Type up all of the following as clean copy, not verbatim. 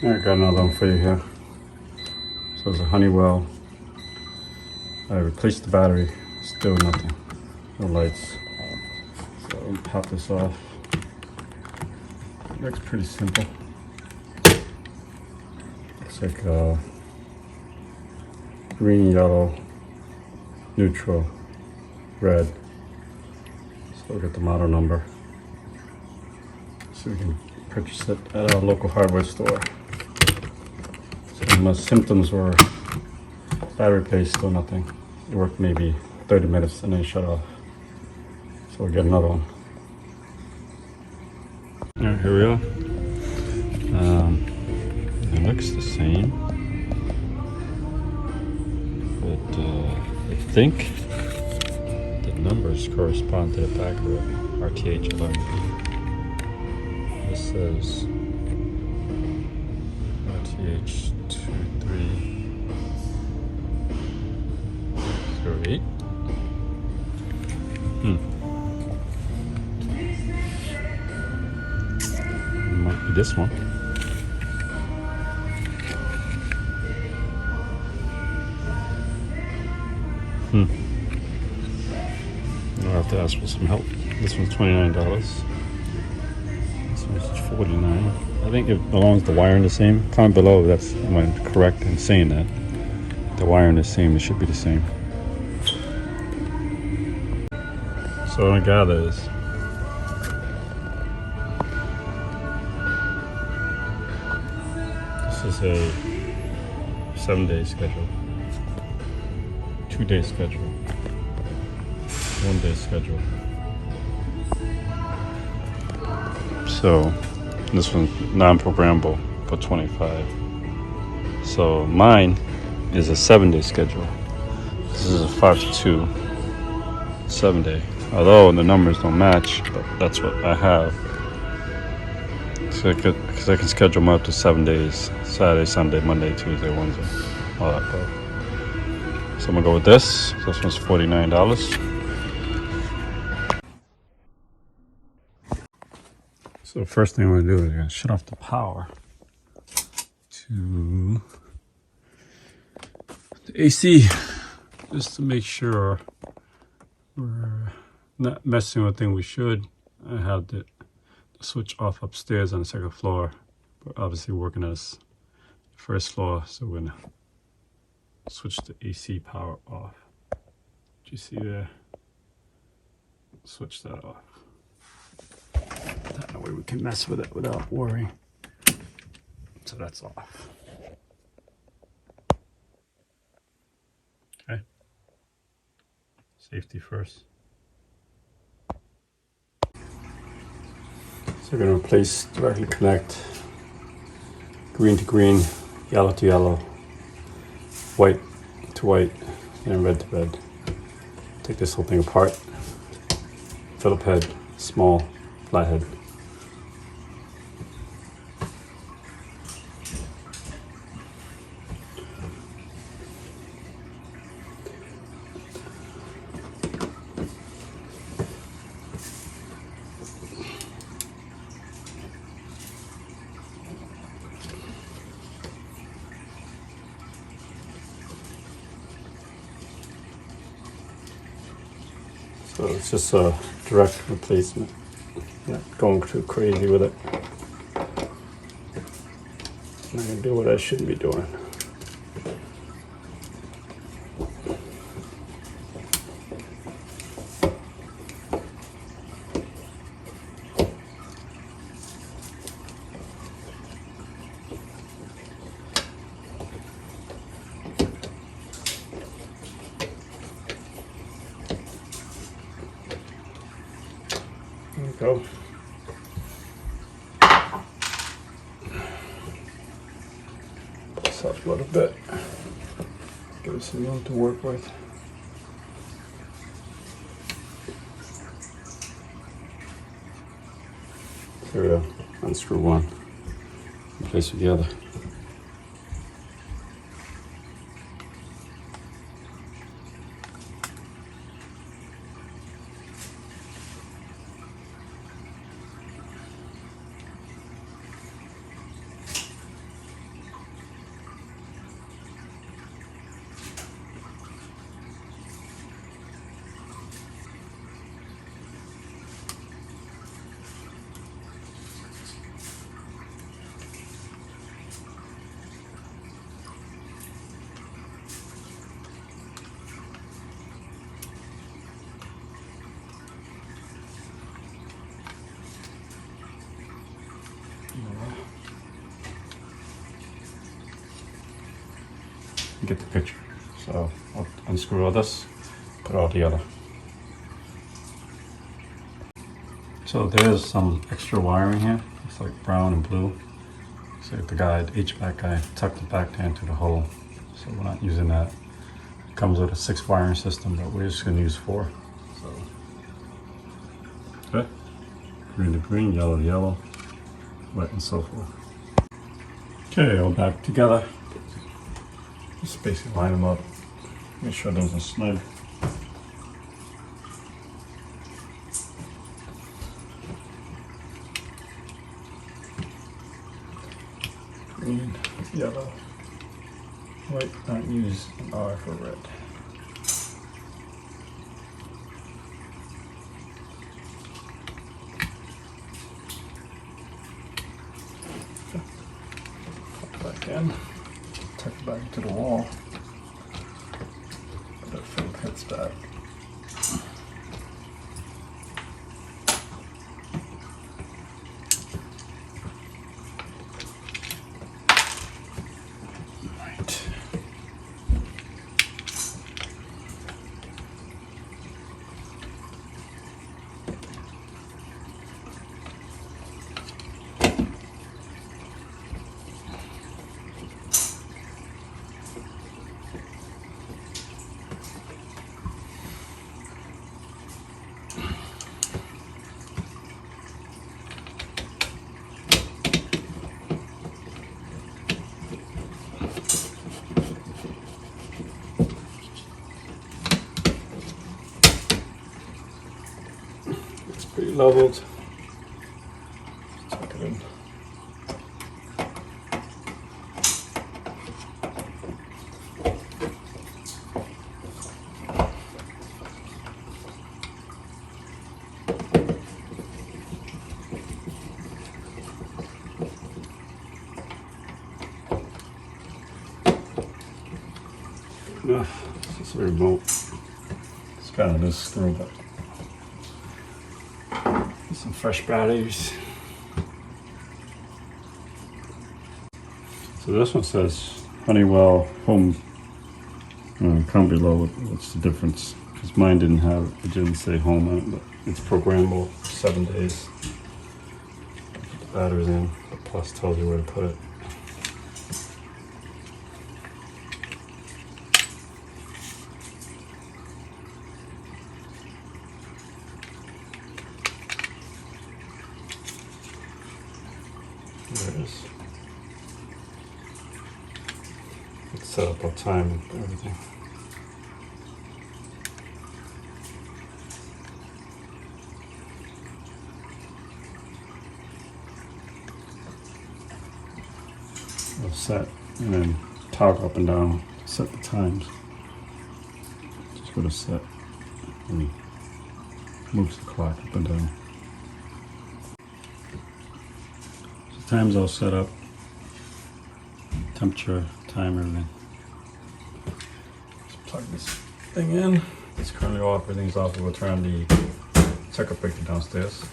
I got another one for you here. So it's a Honeywell. I replaced the battery, still nothing. No lights. So I'm gonna pop this off. It looks pretty simple. Looks like green, yellow, neutral, red. So we'll get the model number so we can purchase it at our local hardware store. So my symptoms were battery replaced, still nothing. It worked maybe 30 minutes and then shut off. So we'll get another one. Alright, here we are. It looks the same, but I think the numbers correspond to the back of it. RTH11. This says RTH2308. Might be this one. I'll have to ask for some help. This one's $29. This one's $49. I think as long as the wiring is the same. Comment below if that's am I correct in saying that. The wiring is the same, it should be the same. So what I gather is this is a 7-day schedule, 2-day schedule, 1-day schedule. So this one's non-programmable for 25. So mine is a 7-day schedule. This is a 5 to 2, 7-day. Although the numbers don't match, but that's what I have. So because I can schedule them up to 7 days: Saturday, Sunday, Monday, Tuesday, Wednesday, all that stuff. So I'm gonna go with this. This one's $49. So the first thing I'm gonna do is I'm gonna shut off the power to the AC, just to make sure we're not messing with things we should. I have the switch off upstairs on the second floor. We're obviously working on this first floor, so we're gonna switch the AC power off. Do you see there? Switch that off. That way we can mess with it without worrying. So that's off. Okay. Safety first. So we're going to replace, directly connect green to green, yellow to yellow, white to white, and red to red. Take this whole thing apart. Phillip head, small, flathead. So it's just a direct replacement. Not going too crazy with it. I'm not gonna do what I shouldn't be doing. There we go. This up a little bit. Give us some room to work with. There we go. Unscrew one. Replace with the other. You get the picture. So I'll unscrew all this, put it all together. So there's some extra wiring here. It's like brown and blue. So the guy, the HVAC guy, tucked it back down to the hole. So we're not using that. It comes with a 6 wiring system, but we're just gonna use 4. So, okay. Green to green, yellow to yellow, white and so forth. Okay, all back together. Just basically line them up. Make sure those are snug. Green, yellow, white, not use an R for red. Pop it back in, tuck it back into the wall. That film hits back. Pretty leveled. Tuck it in. This is a remote. It's got a loose screw, but some fresh batteries. So this one says Honeywell home. Comment below what's the difference, because mine didn't have it didn't say home on it, but it's programmable for 7 days. Put the batteries in. The plus tells you where to put it. There it is. It's set up on time and everything. It'll set and then toggle up and down to set the times. Just go to set and moves the clock up and down. Time's all set up, temperature, time, everything. Just plug this thing in. It's currently off, everything's off. We'll turn the circuit breaker downstairs.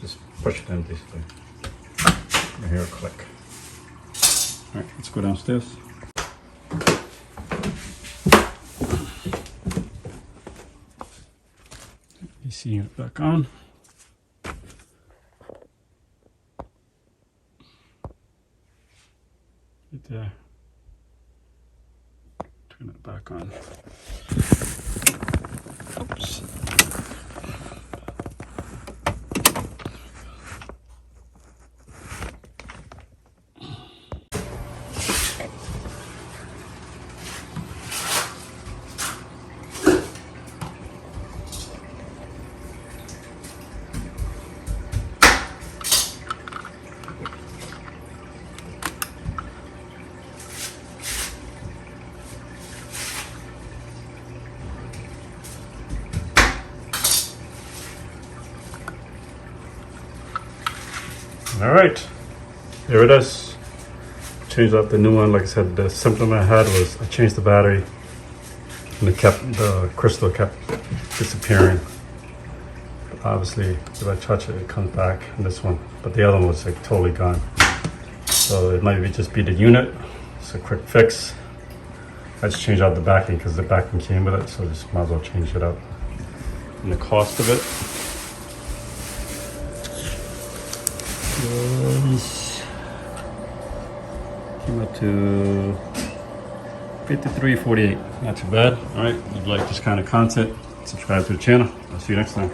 Just push it in basically. You hear a click. Alright, let's go downstairs. AC unit back on. There. Turn it back on. Oops. All right, here it is. Changed out the new one. Like I said, the symptom I had was I changed the battery and the crystal kept disappearing. But obviously, if I touch it, it comes back in this one. But the other one was like totally gone. So it might just be the unit. It's a quick fix. I just changed out the backing because the backing came with it, so just might as well change it up. And the cost of it came up to $53.48. Not too bad. All right, if you like this kind of content, subscribe to the channel. I'll see you next time.